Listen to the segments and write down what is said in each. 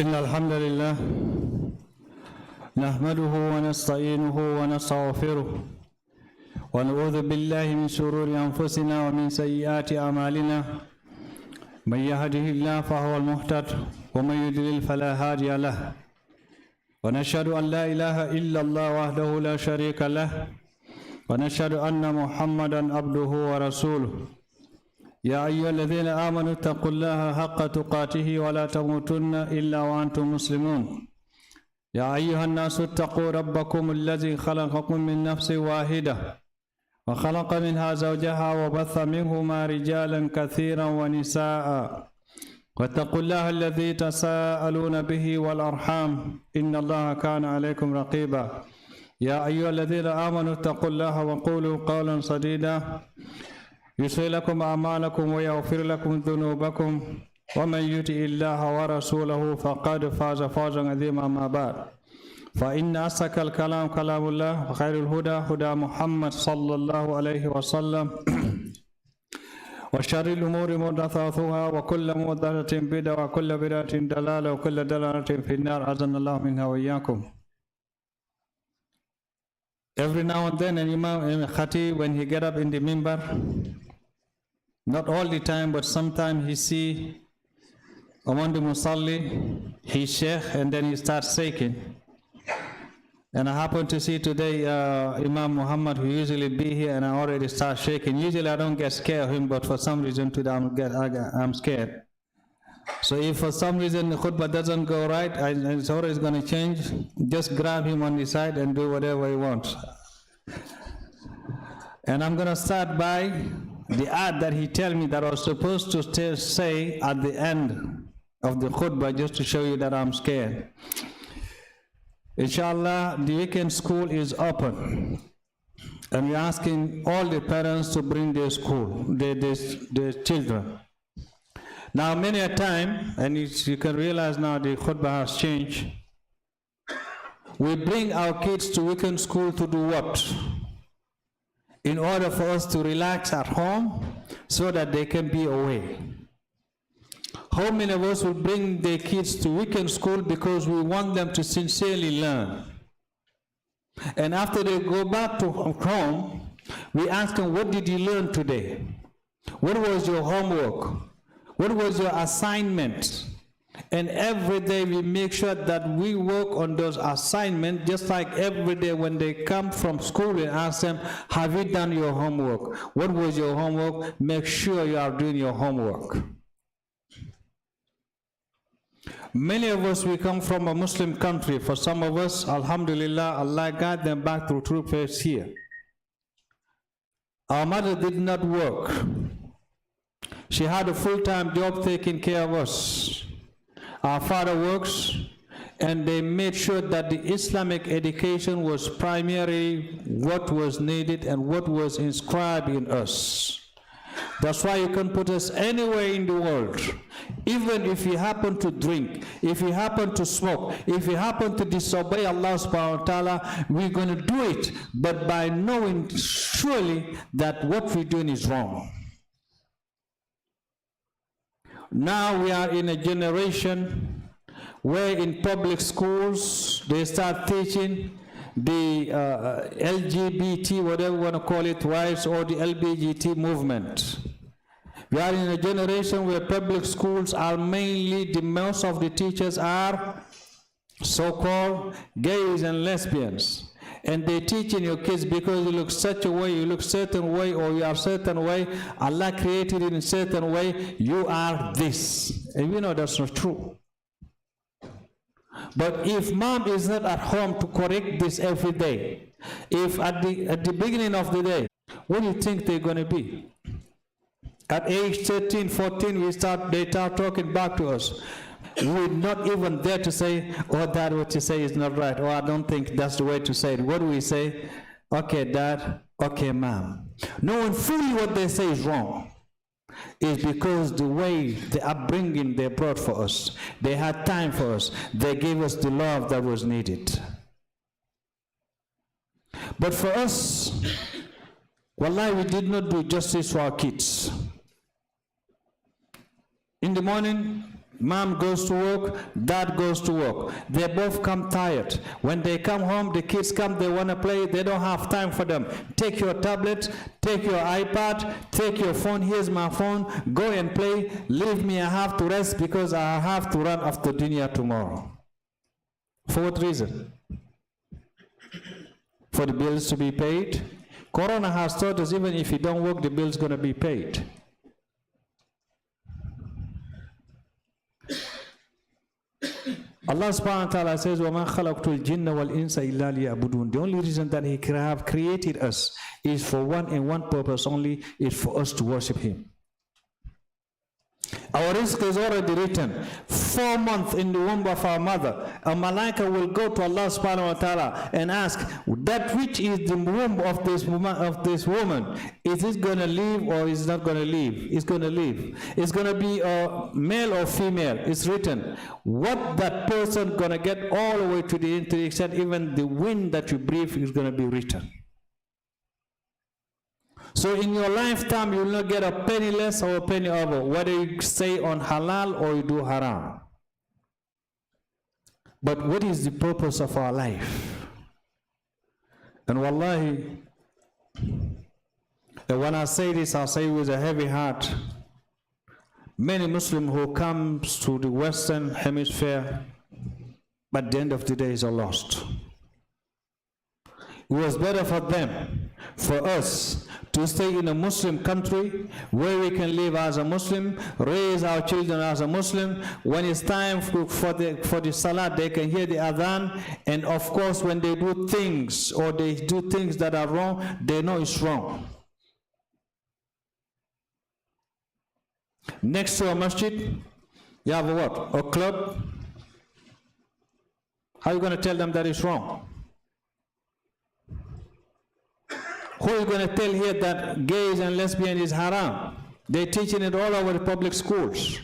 إن الحمد لله نحمده ونستعينه ونستغفره ونعوذ بالله من شرور أنفسنا ومن سيئات أعمالنا من يهده الله فهو المهتد ومن يضلل فلا هادي له ونشهد أن لا إله إلا الله وحده لا شريك له ونشهد أن محمدا عبده ورسوله يا أيها الذين آمنوا اتقوا الله حق تقاته ولا تموتن إلا وأنتم مسلمون يا أيها الناس اتقوا ربكم الذي خلقكم من نفس واحدة وخلق منها زوجها وبث منهما رجالا كثيرا ونساء واتقوا الله الذي تساءلون به والأرحام إن الله كان عليكم رقيبا يا أيها الذين آمنوا اتقوا الله وقولوا قولا سديدا يصلح لكم أعمالكم ويغفر لكم ذنوبكم ومن يطع الله ورسوله فقد فاز فوزا عظيما أما بعد فإن أصدق الكلام كلام الله وخير الهدى هدى محمد صلى الله عليه وسلم وشر الأمور محدثاتها وكل محدثة بدعة وكل بدعة ضلالة وكل ضلالة في النار أعاذنا الله منها وإياكم. Every now and then an Imam Khatib, when he get up in the minbar, not all the time, but sometimes he see among the musalli, he shake and then he starts shaking. And I happen to see today Imam Muhammad, who usually be here, and I already start shaking. Usually I don't get scared of him, but for some reason today I'm scared. So if for some reason the khutbah doesn't go right, it's always going to change, just grab him on the side and do whatever he wants. And I'm going to start by the ayat that he tell me that I was supposed to say at the end of the khutbah, just to show you that I'm scared. Inshallah, the weekend school is open, and we're asking all the parents to bring their children. Now, many a time, and you can realize now the khutbah has changed, we bring our kids to weekend school to do what? In order for us to relax at home so that they can be away. How many of us will bring their kids to weekend school because we want them to sincerely learn? And after they go back to home, we ask them, what did you learn today? What was your homework? What was your assignment? And every day we make sure that we work on those assignments, just like every day when they come from school, we ask them, have you done your homework? What was your homework? Make sure you are doing your homework. Many of us, we come from a Muslim country. For some of us, alhamdulillah, Allah guide them back to true faith here. Our mother did not work. She had a full-time job taking care of us. Our father works, and they made sure that the Islamic education was primarily what was needed and what was inscribed in us. That's why you can put us anywhere in the world. Even if you happen to drink, if you happen to smoke, if you happen to disobey Allah subhanahu wa ta'ala, we're going to do it, but by knowing surely that what we're doing is wrong. Now we are in a generation where in public schools they start teaching the LGBT, whatever you want to call it, rights, or the LGBT movement. We are in a generation where public schools are mainly, most of the teachers are so-called gays and lesbians. And they teaching your kids because you look such a way, you look certain way, or you are certain way, Allah created it in a certain way, you are this. And we know that's not true. But if mom is not at home to correct this every day, if at the beginning of the day, what do you think they're going to be? At age 13, 14, they start talking back to us. We're not even there to say, oh, Dad, what you say is not right, or I don't think that's the way to say it. What do we say? Okay, Dad, okay, Mom. Knowing fully what they say is wrong. Is because the way, the upbringing they brought for us, they had time for us, they gave us the love that was needed. But for us, wallahi, we did not do justice for our kids. In the morning, Mom goes to work, dad goes to work. They both come tired. When they come home, the kids come, they want to play, they don't have time for them. Take your tablet, take your iPad, take your phone, here's my phone, go and play, leave me, I have to rest because I have to run after dunya tomorrow. For what reason? For the bills to be paid? Corona has taught us even if you don't work, the bill's going to be paid. Allah subhanahu wa ta'ala says, وَمَا خَلَقْتُ الْجِنَّ وَالْإِنسَ إِلَّا لِيَعْبُدُونَ. The only reason that He have created us is for one and one purpose only, is for us to worship Him. Our risk is already written. 4 months in the womb of our mother, a malaika will go to Allah subhanahu wa ta'ala and ask, that which is the womb of this woman, is it going to live or is it not going to live? It's going to live. It's going to be a male or female. It's written. What that person going to get all the way to the extent even the wind that you breathe is going to be written. So in your lifetime, you will not get a penny less or a penny over, whether you stay on halal or you do haram. But what is the purpose of our life? And wallahi, and when I say this, I say with a heavy heart. Many Muslims who come to the Western Hemisphere, but at the end of the day, are lost. It was better for them, for us, to stay in a Muslim country where we can live as a Muslim, raise our children as a Muslim. When it's time for the salat, they can hear the adhan, and of course when they do things or they do things that are wrong, they know it's wrong. Next to a masjid, you have a what? A club. How are you going to tell them that it's wrong? Who is going to tell here that gays and lesbian is haram? They're teaching it all over the public schools.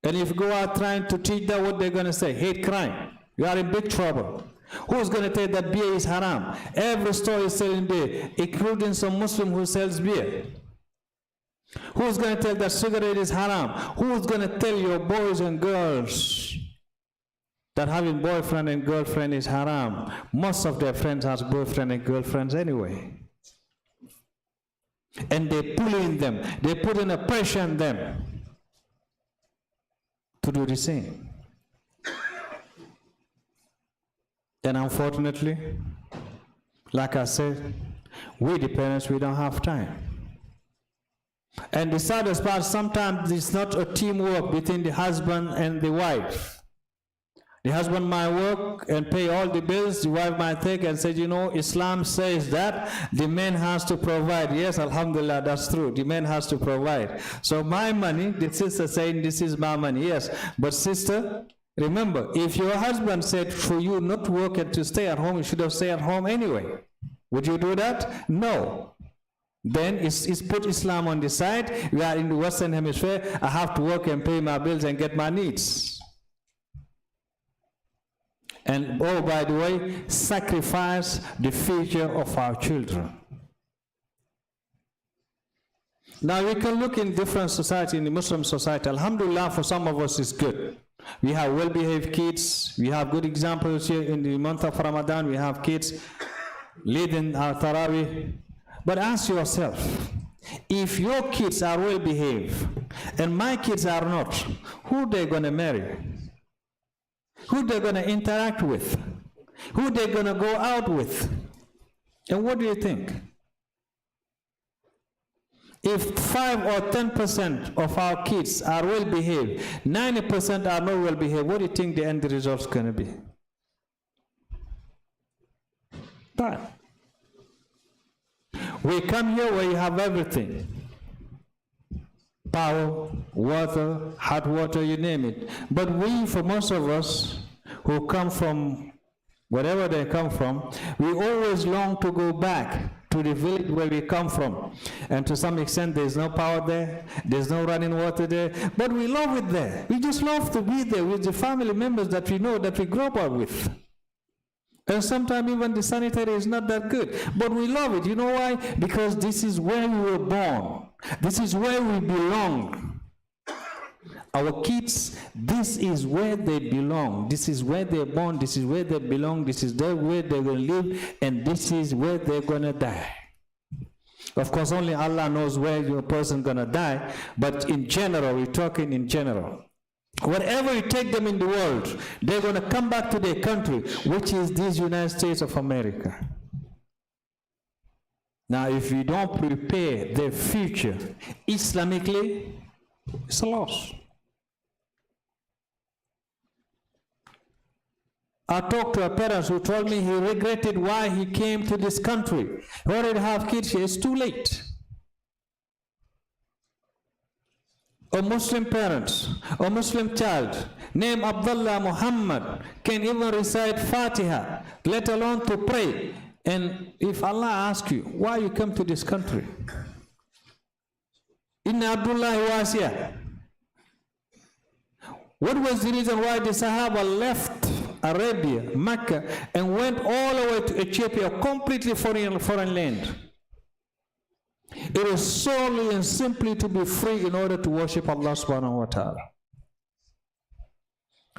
And if you go out trying to teach them, what they're going to say? Hate crime. You are in big trouble. Who's going to tell that beer is haram? Every store is selling beer, including some Muslim who sells beer. Who's going to tell that cigarette is haram? Who's going to tell your boys and girls that having boyfriend and girlfriend is haram? Most of their friends have boyfriend and girlfriends anyway. And they pull in them, they put in a pressure on them to do the same. And unfortunately, like I said, we the parents, we don't have time. And the saddest part, sometimes it's not a teamwork between the husband and the wife. The husband might work and pay all the bills, the wife might take and say, you know, Islam says that the man has to provide. Yes, alhamdulillah, that's true. The man has to provide. So my money, the sister saying, this is my money. Yes, but sister, remember, if your husband said for you not to work and to stay at home, you should have stayed at home anyway. Would you do that? No. Then it's put Islam on the side. We are in the Western Hemisphere. I have to work and pay my bills and get my needs. And oh, by the way, sacrifice the future of our children. Now we can look in different society, in the Muslim society. Alhamdulillah, for some of us it's good. We have well-behaved kids. We have good examples here in the month of Ramadan. We have kids leading our Taraweeh. But ask yourself, if your kids are well-behaved and my kids are not, who are they going to marry? Who they're going to interact with, who they're going to go out with. And what do you think? If 5 or 10% of our kids are well behaved, 90% are not well behaved, what do you think the end result is going to be? Bad. We come here where you have everything. Power, water, hot water, you name it. But we, for most of us who come from wherever they come from, we always long to go back to the village where we come from. And to some extent, there's no power there, there's no running water there, but we love it there. We just love to be there with the family members that we know, that we grew up with. And sometimes even the sanitary is not that good, but we love it. You know why? Because this is where we were born. This is where we belong. Our kids, this is where they belong. This is where they're born. This is where they belong. This is where they're going to live. And this is where they're going to die. Of course, only Allah knows where your person is going to die. But in general, we're talking in general. Wherever you take them in the world, they're going to come back to their country, which is these United States of America. Now, if you don't prepare their future Islamically, it's a loss. I talked to a parent who told me he regretted why he came to this country. He already have kids here, it's too late. A Muslim parent, a Muslim child, named Abdullah Muhammad, can even recite Fatiha, let alone to pray. And if Allah asks you, why you come to this country? Inna Abdullah was here. What was the reason why the Sahaba left Arabia, Mecca, and went all the way to Ethiopia, completely foreign land? It was solely and simply to be free in order to worship Allah subhanahu wa ta'ala.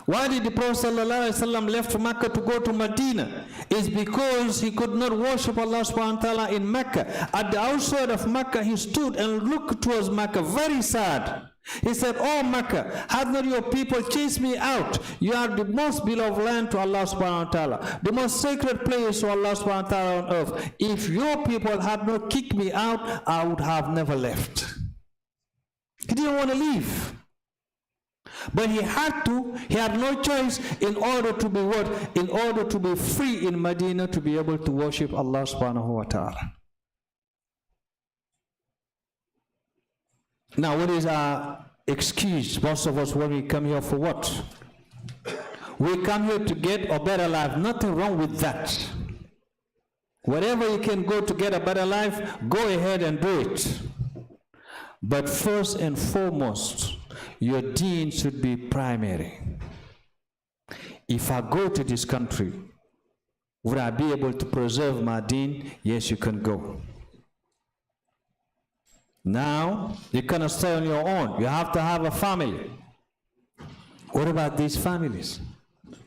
Why did the Prophet ﷺ left Mecca to go to Medina? It's because he could not worship Allah subhanahu wa ta'ala in Mecca. At the outside of Mecca, he stood and looked towards Mecca, very sad. He said, "Oh Mecca, have not your people chased me out? You are the most beloved land to Allah subhanahu wa ta'ala, the most sacred place to Allah subhanahu wa ta'ala on earth. If your people had not kicked me out, I would have never left." He didn't want to leave. But he had to, he had no choice in order to be what? In order to be free in Medina, to be able to worship Allah subhanahu wa ta'ala. Now, what is our excuse? Most of us, when we come here for what? We come here to get a better life. Nothing wrong with that. Wherever you can go to get a better life, go ahead and do it. But first and foremost, your deen should be primary. If I go to this country, would I be able to preserve my deen? Yes, you can go. Now, you cannot stay on your own. You have to have a family. What about these families?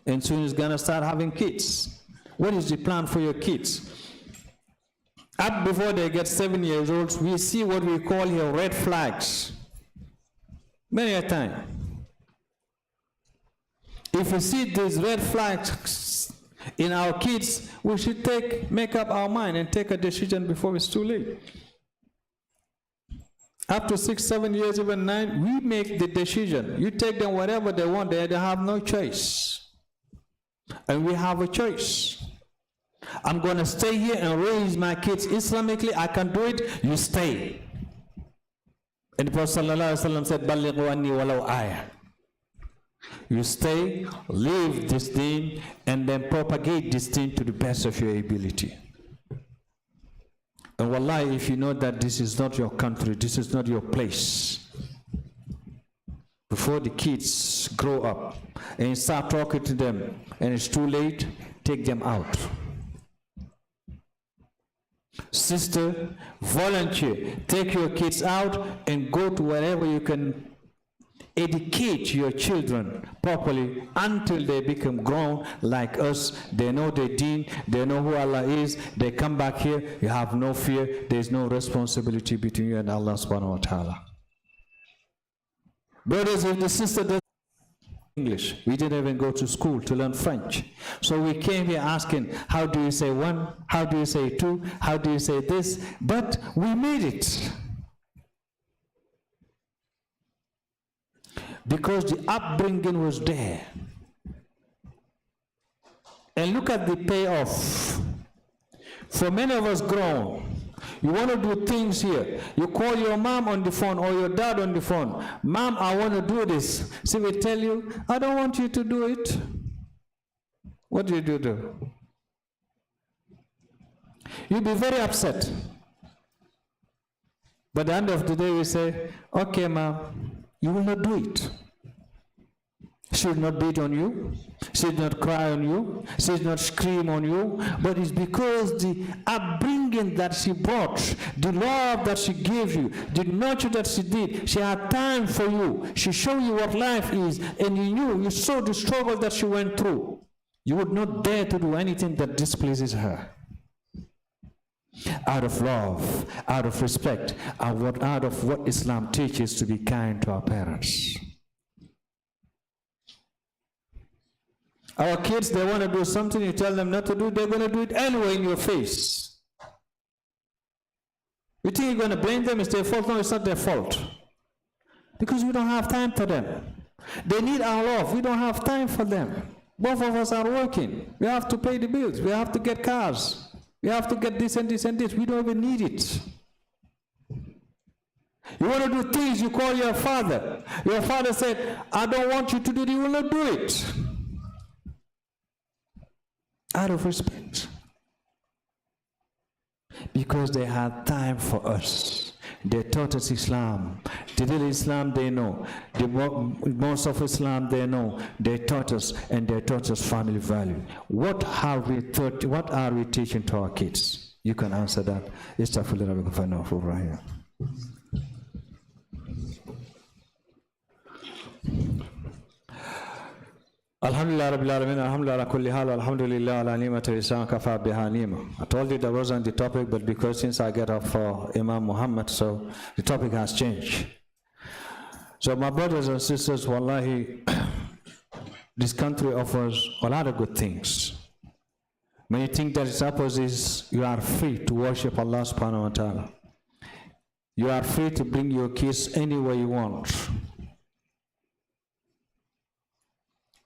And soon you're going to start having kids. What is the plan for your kids? Up before they get 7 years old, we see what we call here red flags. Many a time. If we see these red flags in our kids, we should make up our mind and take a decision before it's too late. Up to 6, 7 years, even 9, we make the decision. You take them whatever they want, they have no choice. And we have a choice. I'm going to stay here and raise my kids Islamically. I can do it, you stay. And the Prophet ﷺ said, "Ballighu anni walau ayah." You stay, live this deen, and then propagate this deen to the best of your ability. And wallahi, if you know that this is not your country, this is not your place, before the kids grow up and you start talking to them and it's too late, take them out. Sister, volunteer, take your kids out and go to wherever you can educate your children properly until they become grown like us. They know their deen, they know who Allah is, they come back here, you have no fear, there's no responsibility between you and Allah subhanahu wa ta'ala. Brothers, if the sister does English, we didn't even go to school to learn French. So we came here asking, how do you say one? How do you say two? How do you say this? But we made it. Because the upbringing was there. And look at the payoff. For many of us grown, you want to do things here. You call your mom on the phone or your dad on the phone. "Mom, I want to do this." She will tell you, "I don't want you to do it." What do? You'll be very upset. But at the end of the day, we say, "Okay, mom, you will not do it." She will not beat on you. She will not cry on you. She will not scream on you. But it's because the upbringing that she brought, the love that she gave you, the nurture that she did, she had time for you. She showed you what life is, and you saw the struggle that she went through. You would not dare to do anything that displeases her. Out of love, out of respect, out of what Islam teaches, to be kind to our parents. Our kids, they want to do something, you tell them not to do, they're going to do it anyway in your face. You think you're going to blame them, it's their fault? No, it's not their fault. Because we don't have time for them. They need our love, we don't have time for them. Both of us are working. We have to pay the bills, we have to get cars. We have to get this and this and this. We don't even need it. You want to do things, you call your father. Your father said, I don't want you to do it. You will not do it. Out of respect. Because they had time for us. They taught us Islam. The little Islam they know. The most of Islam they know. They taught us, and they taught us family value. What are we teaching to our kids? You can answer that. Alhamdulillah Rabbil Alamin, Alhamdulillah kulli hal, Alhamdulillah ala ni'mati Islam kafa biha ni'ma. I told you that wasn't the topic, but because since I get off Imam Muhammad, so the topic has changed. So my brothers and sisters, wallahi, this country offers a lot of good things. When you think that its opposite, you are free to worship Allah subhanahu wa ta'ala. You are free to bring your kids anywhere you want.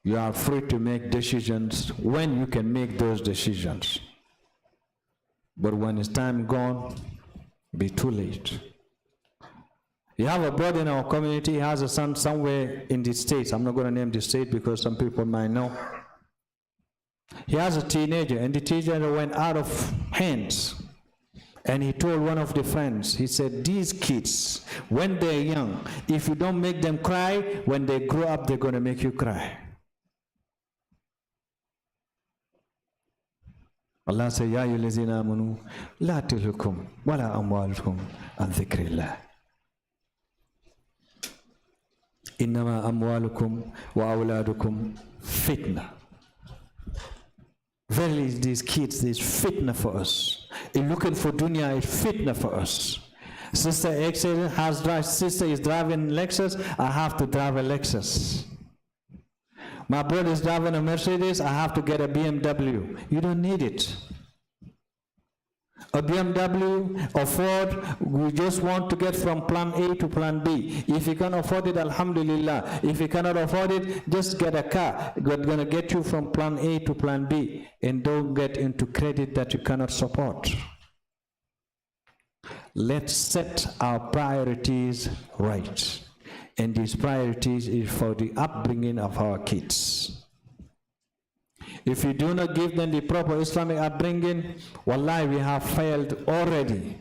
You are free to make decisions when you can make those decisions. But when it's time gone, be too late. You have a brother in our community, he has a son somewhere in the States. I'm not going to name the state because some people might know. He has a teenager, and the teenager went out of hands. And he told one of the friends, he said, these kids, when they're young, if you don't make them cry, when they grow up, they're going to make you cry. Allah says, Ya ayyuhallazina amanu, la tulhikum wala amwalukum an dhikrillah. Innama amwalukum wa awladukum fitna. Verily, these kids, this fitna for us. In looking for dunya, is fitna for us. Sister X sister is driving Lexus, I have to drive a Lexus. My brother is driving a Mercedes, I have to get a BMW. You don't need it. A BMW or Ford, we just want to get from plan A to plan B. If you can afford it, alhamdulillah. If you cannot afford it, just get a car. It's going to get you from plan A to plan B. And don't get into credit that you cannot support. Let's set our priorities right. And these priorities is for the upbringing of our kids. If you do not give them the proper Islamic upbringing, wallahi, we have failed already.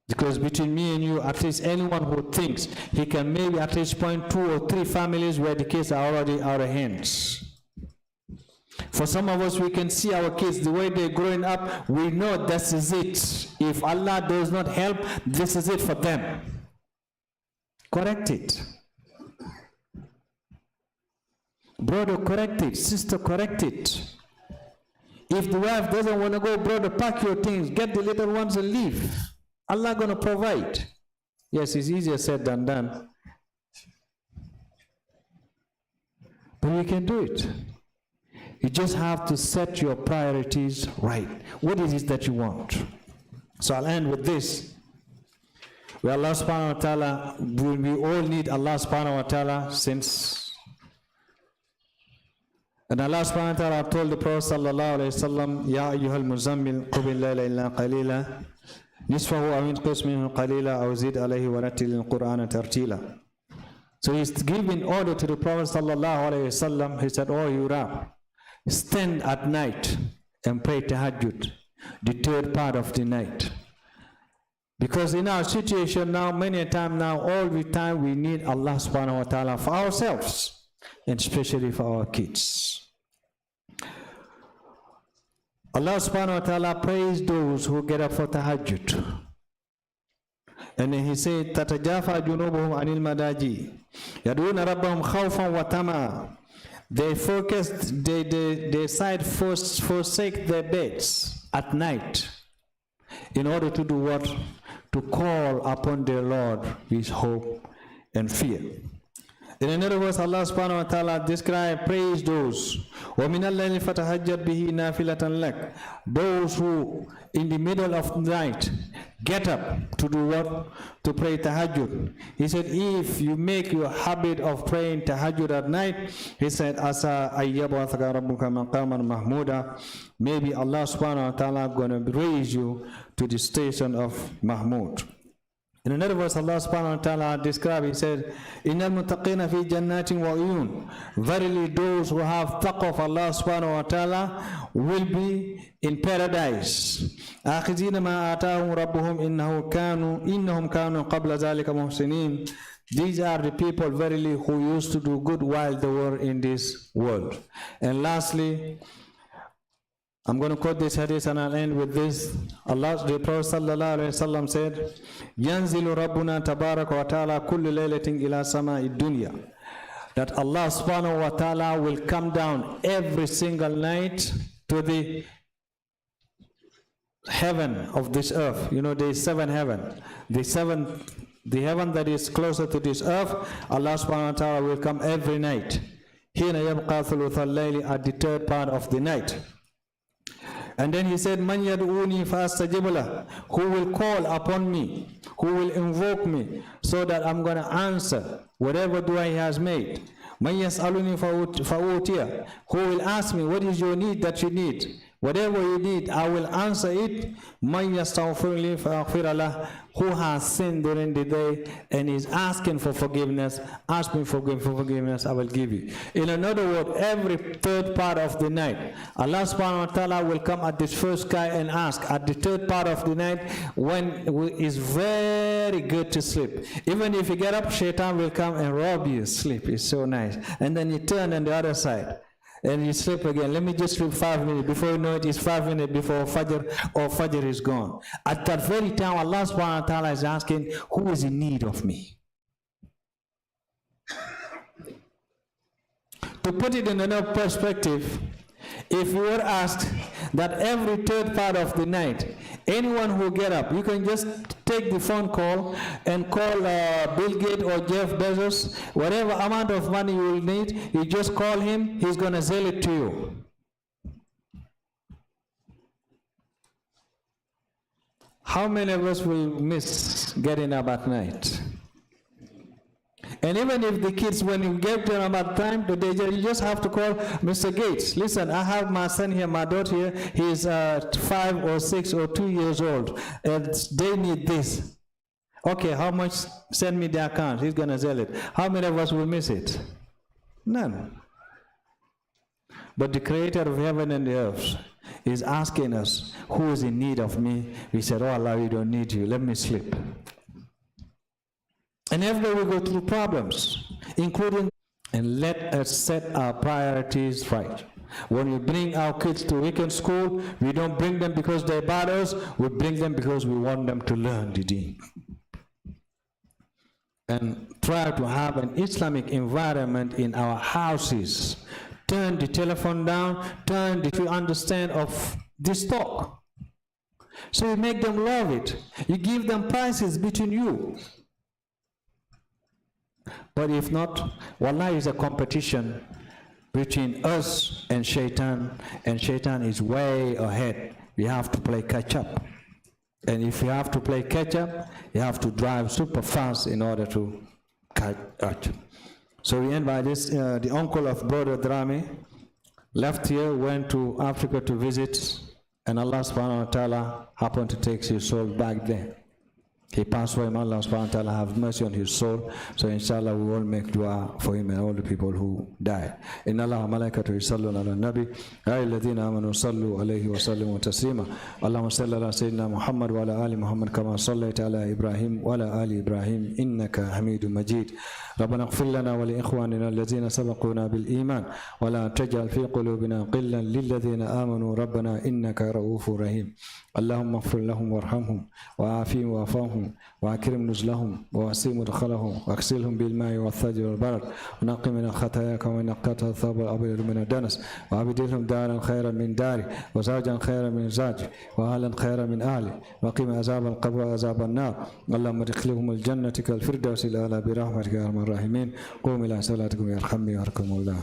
Because between me and you, at least anyone who thinks he can maybe at least point 2 or 3 families where the kids are already out of hands. For some of us, we can see our kids, the way they're growing up, we know this is it. If Allah does not help, this is it for them. Correct it. Brother, correct it. Sister, correct it. If the wife doesn't want to go, brother, pack your things, get the little ones and leave. Allah going to provide. Yes, it's easier said than done. But we can do it. You just have to set your priorities right. What is it that you want? So I'll end with this. We Allah subhanahu wa ta'ala, we all need Allah subhanahu wa ta'ala since. And Allah subhanahu wa ta'ala told the Prophet sallallahu alayhi wa sallam, Ya ayyuhal muzammil, qubin layla illa qalila, nisfahu aw inqis minhu qalila, aw zid alayhi wa rattil al-Qur'ana tartila. So he's giving order to the Prophet sallallahu alayhi wa sallam. He said, oh, you rap, stand at night and pray tahajjud, the third part of the night. Because in our situation now, many a time now, all the time we need Allah subhanahu wa ta'ala for ourselves, and especially for our kids. Allah subhanahu wa ta'ala praised those who get up for tahajjud. And then he said, تَتَجَافَى جُنُوبُهُمْ عَنِ الْمَدَاجِعِ يَدْعُونَ رَبَّهُمْ خَوْفًا وَطَمَعًا. They forsake their beds at night in order to do what? To call upon their Lord with hope and fear. In another verse, Allah subhanahu wa ta'ala praise those وَمِنَ اللَّيْلِ فَتَهَجَّدْ بِهِ نَافِلَةً لَكَ, those who in the middle of the night get up to do what? To pray tahajjud. He said, if you make your habit of praying tahajjud at night, he said, Asa ayyabwathaka rabbuka maqaman mahmuda, maybe Allah subhanahu wa ta'ala gonna raise you to the station of Mahmud. In another verse, Allah subhanahu wa ta'ala described, he said, Innal muttaqina fi jannatin wa uyun. Verily those who have taqwa of Allah subhanahu wa ta'ala will be in paradise. Akhizina ma atahum rabbuhum innahum kanu qabla zalika muhsinin. These are the people verily who used to do good while they were in this world. And lastly, I'm going to quote this hadith and I'll end with this. The Prophet sallallahu alaihi wasallam said, "Yanzilu Rabbuna tabaraka wa ta'ala kullu laylatin ila sama'i dunya." That Allah subhanahu wa ta'ala will come down every single night to the heaven of this earth. You know, there is 7 heavens. The heaven that is closer to this earth, Allah subhanahu wa ta'ala will come every night. Hina yabqa thuluth al-layli, at the 3rd part of the night. And then he said, Man yad'uni fastajib lah, who will call upon me, who will invoke me, so that I'm going to answer whatever dua he has made. Man yas'aluni fa'utiya, who will ask me, what is your need that you need? Whatever you need, I will answer it. Man yastaghfirli fa'aghfir lah, who has sinned during the day and is asking for forgiveness, ask me for forgiveness, I will give you. In another word, every 3rd part of the night, Allah subhanahu wa ta'ala will come at this first sky and ask, at the 3rd part of the night, when it's very good to sleep. Even if you get up, shaitan will come and rob you sleep. It's so nice. And then you turn on the other side and you sleep again. Let me just sleep 5 minutes. Before you know it, it's 5 minutes before Fajr, or Fajr is gone. At that very time, Allah subhanahu wa ta'ala is asking, who is in need of me? To put it in another perspective, if you were asked that every 3rd part of the night, anyone who get up, you can just take the phone call and call Bill Gates or Jeff Bezos, whatever amount of money you will need, you just call him, he's going to sell it to you. How many of us will miss getting up at night? And even if the kids, when you get to them at time, you just have to call Mr. Gates. Listen, I have my son here, my daughter here. He's 5 or 6 or 2 years old, and they need this. Okay, how much? Send me the account. He's going to sell it. How many of us will miss it? None. But the Creator of heaven and the earth is asking us, who is in need of me? We said, oh Allah, we don't need you. Let me sleep. And every day we go through problems, including, and let us set our priorities right. When we bring our kids to weekend school, we don't bring them because they're bad us, we bring them because we want them to learn the deen. And try to have an Islamic environment in our houses. Turn the telephone down, turn the understand of this talk. So you make them love it. You give them prices between you. But if not, wallah is a competition between us and shaitan is way ahead. We have to play catch up. And if you have to play catch up, you have to drive super fast in order to catch up. So we end by this, the uncle of Brother Drami left here, went to Africa to visit, and Allah subhanahu wa ta'ala happened to take his soul back there. He passed away, may Allah have mercy on his soul. So inshallah we all make dua for him and all the people who died. Inna Allah wa malaikatu yusalluna ala nabi ya ayyuhalladhina amanu sallu alayhi wa sallimu taslima. Allahumma salli ala sayyidina Muhammad wa ala ali Muhammad kama sallaita ala Ibrahim wa ala ali Ibrahim innaka Hamidum Majid. ربنا اغفر لنا ولإخواننا الذين سبقونا بالإيمان ولا تجعل في قلوبنا غلا للذين آمنوا ربنا إنك رؤوف رحيم. اللهم اغفر لهم وارحمهم وعافهم وعفوهم وأكرم نزلهم ووسع مدخلهم واغسلهم بالماء والثلج والبرد ونقي من الخطايا كما نقيت الثوب الأبيض من الدنس وأبدلهم دارا خيرا من داري وزوجا خيرا من زوجي وأهلا خيرا من أهلي وقهم عذاب القبر وعذاب النار. اللهم ادخلهم الجنة كالفردوس الأعلى برحمتك يا أرحم الراحمين. قوموا إلى صلاتكم يرحمني ويرحمكم الله.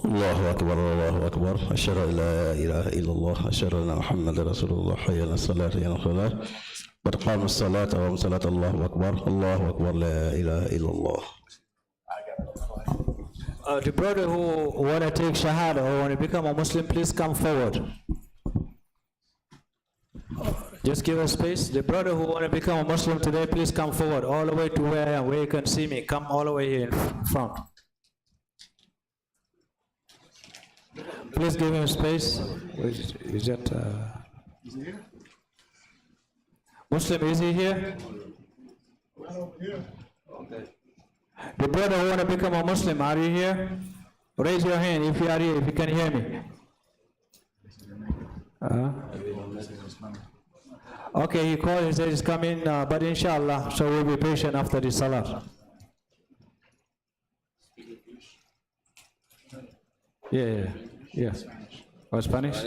الله أكبر الله أكبر أشهد أن لا إله إلا الله أشهد أن محمد رسول الله حي على الصلاة حي على الصلاة قد قام الصلاة وقام الصلاة الله أكبر الله أكبر لا إله إلا الله. The brother who want to take Shahada or want to become a Muslim, please come forward. Just give us space. The brother who want to become a Muslim today, please come forward all the way to where I am, where you can see me. Come all the way here in front. Please give him space. Is that Muslim? Is he here? Okay. The brother who want to become a Muslim, are you here? Raise your hand if you are here, if you can hear me. Okay, he called, he said he's coming, but inshallah, so we'll be patient after the salat. Yeah. Oh, Spanish?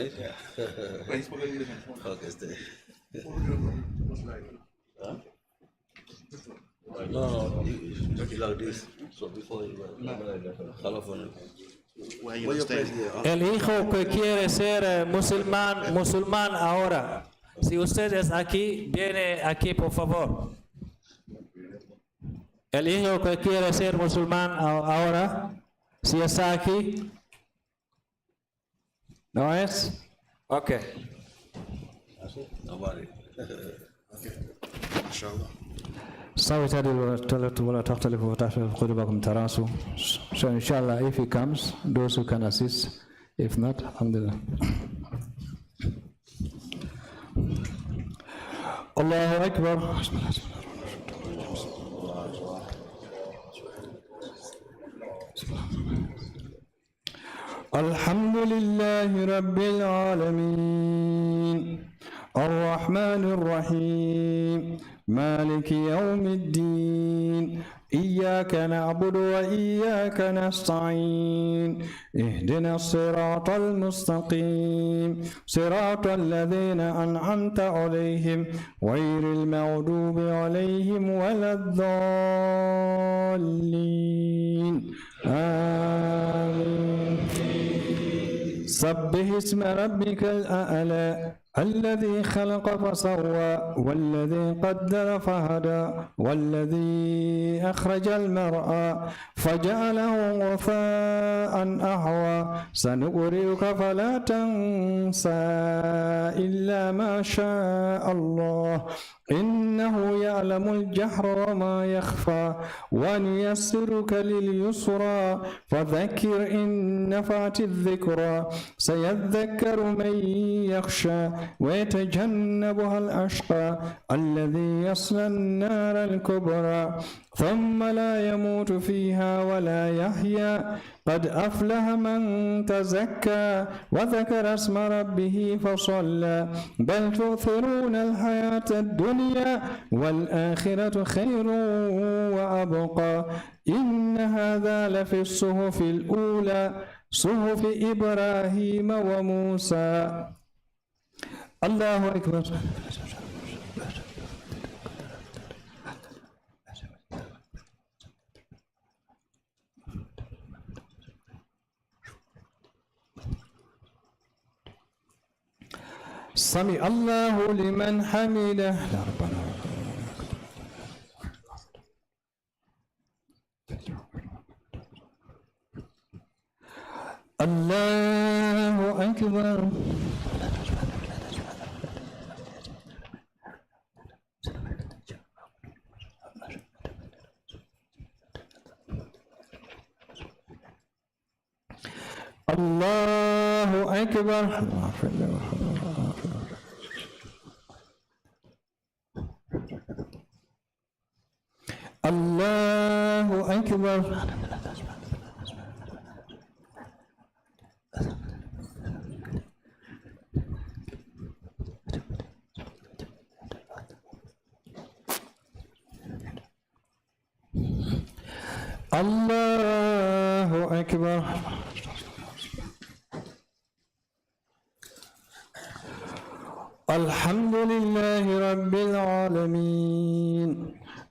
No, like this. So before you California. El hijo que quiere ser musulmán ahora. Si usted es aquí, viene aquí por favor. El hijo que quiere ser musulmán ahora, si está aquí. ¿No es? Okay. Nobody. Inshallah. So inshallah, if he comes, those who can assist. If not, alhamdulillah. Allahu Akbar. Alhamdulillahi Rabbil Alameen. الرحمن الرحيم مالك يوم الدين إياك نعبد وإياك نستعين اهدنا الصراط المستقيم صراط الذين أنعمت عليهم غير المغضوب عليهم ولا الضالين آمين. سبح اسم ربك الأعلى الذي خلق فسوى والذي قدر فهدى والذي أخرج المرعى فجعله غثاء أحوى سنقرئك فلا تنسى إلا ما شاء الله إنه يعلم الجهر وما يخفى ونيسرك لليسرى فذكر إن نفعت الذكرى سيذكر من يخشى ويتجنبها الأشقى الذي يصلى النار الكبرى ثم لا يموت فيها ولا يحيا قد أفلح من تزكى وذكر اسم ربه فصلى بل تؤثرون الحياة الدنيا والآخرة خير وأبقى إن هذا لفي الصحف الأولى صحف إبراهيم وموسى. الله أكبر. سمع الله لمن حمده. لا ربنا الله أكبر. الله أكبر. الله أكبر. الله أكبر. الحمد لله رب العالمين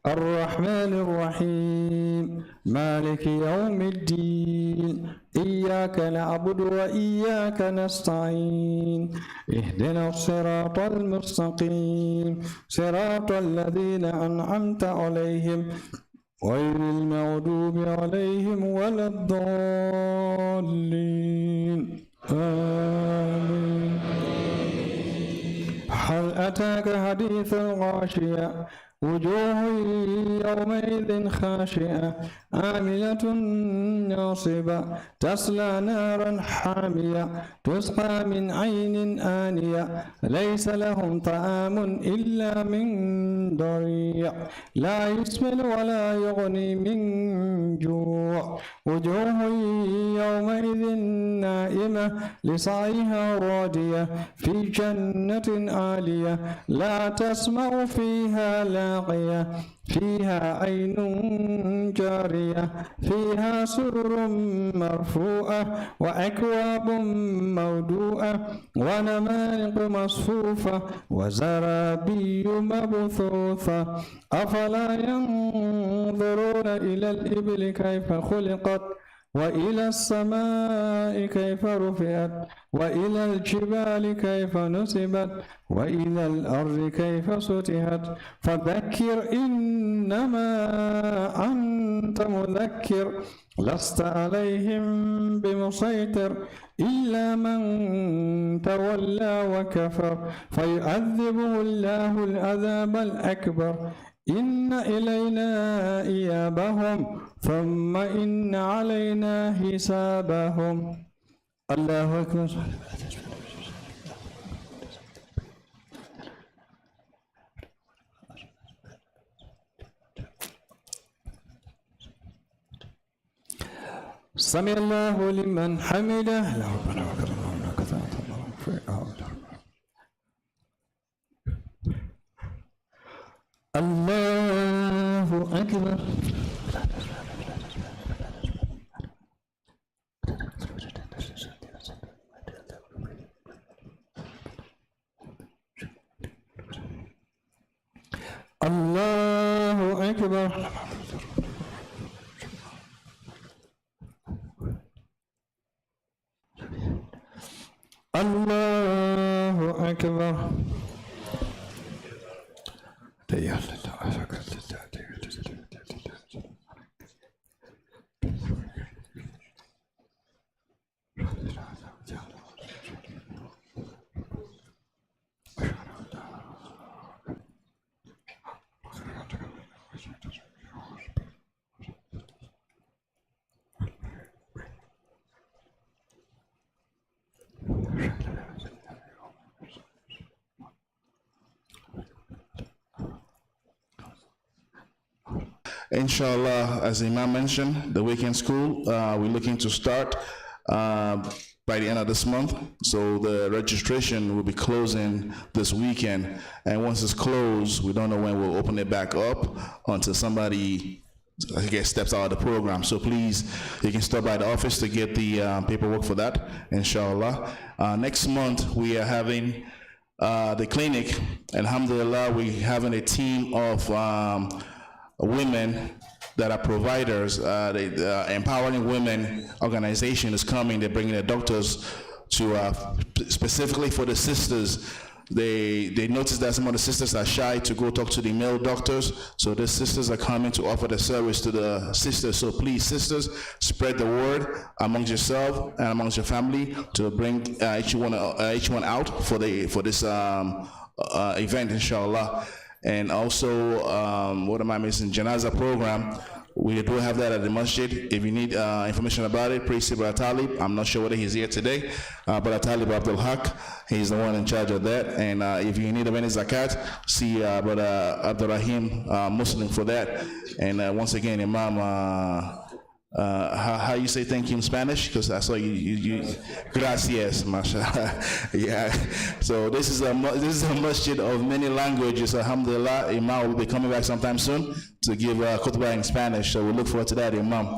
الرحمن الرحيم مالك يوم الدين إياك نعبد وإياك نستعين اهدنا الصراط المستقيم صراط الذين أنعمت عليهم غير المغضوب عليهم ولا الضالين آمين. هل أتاك حديث الغاشية وجوه يومئذ خاشعة عاملة ناصبة تصلى نارا حامية تسقى من عين آنية ليس لهم طعام إلا من ضريع لا يسمن ولا يغني من جوع وجوه يومئذ نائمة لسعيها راضية في جنة عالية لا تسمع فيها لاغية فيها عين جارية فيها سرر مرفوعة وأكواب موضوعة ونمارق مصفوفة وزرابي مبثوثة أفلا ينظرون إلى الإبل كيف خلقت وإلى السماء كيف رفعت وإلى الجبال كيف نصبت وإلى الأرض كيف سطحت فذكر إنما أنت مذكر لست عليهم بمسيطر إلا من تولى وكفر فيعذبه الله العذاب الأكبر إن إلينا إيابهم ثم إن علينا حسابهم. الله أكبر. سمع الله لمن حمده. الله أكبر. الله أكبر. الله أكبر. Inshallah, as Imam mentioned, the weekend school, we're looking to start by the end of this month. So the registration will be closing this weekend. And once it's closed, we don't know when we'll open it back up until somebody, I guess, steps out of the program. So please, you can stop by the office to get the paperwork for that, inshallah. Next month, we are having the clinic. Alhamdulillah, we're having a team of women that are providers. The Empowering Women organization is coming. They're bringing the doctors to specifically for the sisters They noticed that some of the sisters are shy to go talk to the male doctors, so the sisters are coming to offer the service to the sisters. So please, sisters, spread the word amongst yourself and amongst your family to bring each one out for this event, inshallah. And also, what am I missing? Janaza program. We do have that at the masjid. If you need information about it, please see Brother Talib. I'm not sure whether he's here today. Brother Talib Abdul Haq, he's the one in charge of that. And if you need any zakat, see Brother Abdul Rahim Muslim for that. And once again, Imam, how you say thank you in Spanish? Because I saw you gracias, mashallah. Yeah. So this is a masjid of many languages. Alhamdulillah, Imam will be coming back sometime soon to give khutbah in Spanish. So we look forward to that, Imam.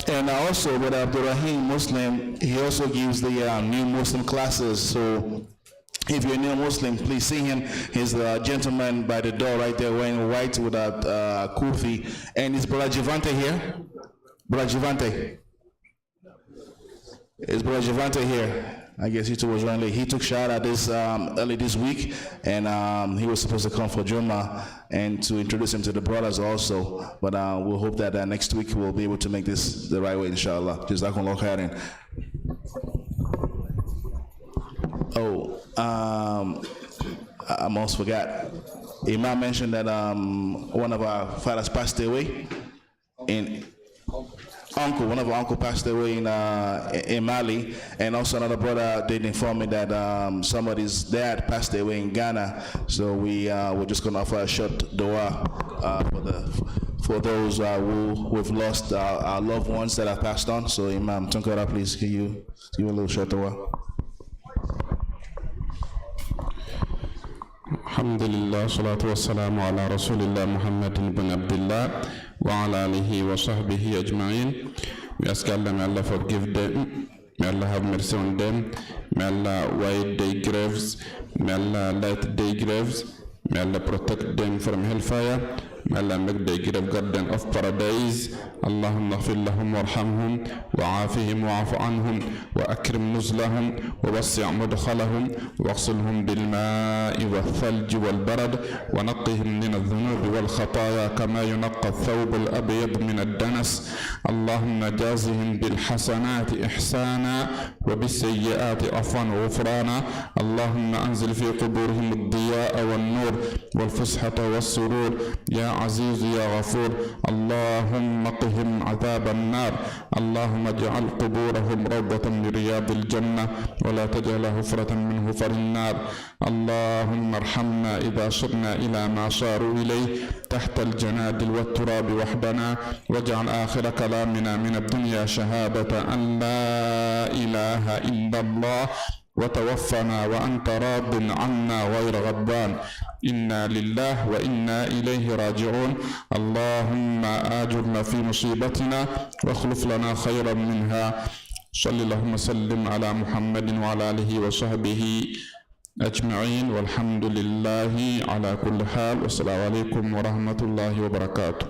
And also with Abdul Rahim Muslim, he also gives the new Muslim classes. So if you're a new Muslim, please see him. He's the gentleman by the door right there wearing white with a kufi. And is Brother Javante here? Brother Javante. Is Brother Javante here? I guess he too was running late. He took shahada this early this week, and he was supposed to come for Jummah and to introduce him to the brothers also. But we'll hope that next week we'll be able to make this the right way, inshallah. Jazakumullah khairan. Oh, I almost forgot. Imam mentioned that one of our fathers passed away. One of our uncle passed away in Mali, and also another brother did inform me that somebody's dad passed away in Ghana. So we're just going to offer a short dua for those who've lost our loved ones that have passed on. So Imam Tunkara, please give you a little short dua. Alhamdulillah, salatu wassalamu ala Rasulillah Muhammadin ibn Abdullah wa ala alihi wa sahbihi ajma'in. We ask Allah, may Allah forgive them, may Allah have mercy on them, may Allah wide their graves, may Allah light their graves, may Allah protect them from hellfire, may Allah make their grave garden of paradise. اللهم اغفر لهم وارحمهم وعافهم واعف عنهم وأكرم نزلهم ووسع مدخلهم واغسلهم بالماء والثلج والبرد ونقهم من الذنوب والخطايا كما ينقى الثوب الأبيض من الدنس. اللهم جازهم بالحسنات إحسانا وبالسيئات عفوا وغفرانا. اللهم أنزل في قبورهم الضياء والنور والفسحة والسرور يا عزيز يا غفور. اللهم قهم عذاب النار. اللهم اجعل قبورهم روضة من رياض الجنة ولا تجعل حفرة من حفر النار. اللهم ارحمنا إذا صرنا إلى ما صاروا إليه تحت الجنادل والتراب وحدنا، واجعل آخر كلامنا من الدنيا شهادة أن لا إله إلا الله وتوفنا وأنت راض عنا غير غضبان. إنا لله وإنا إليه راجعون. اللهم آجرنا في مصيبتنا واخلف لنا خيرا منها. صلى اللهم وسلم على محمد وعلى آله وصحبه أجمعين والحمد لله على كل حال. والسلام عليكم ورحمة الله وبركاته.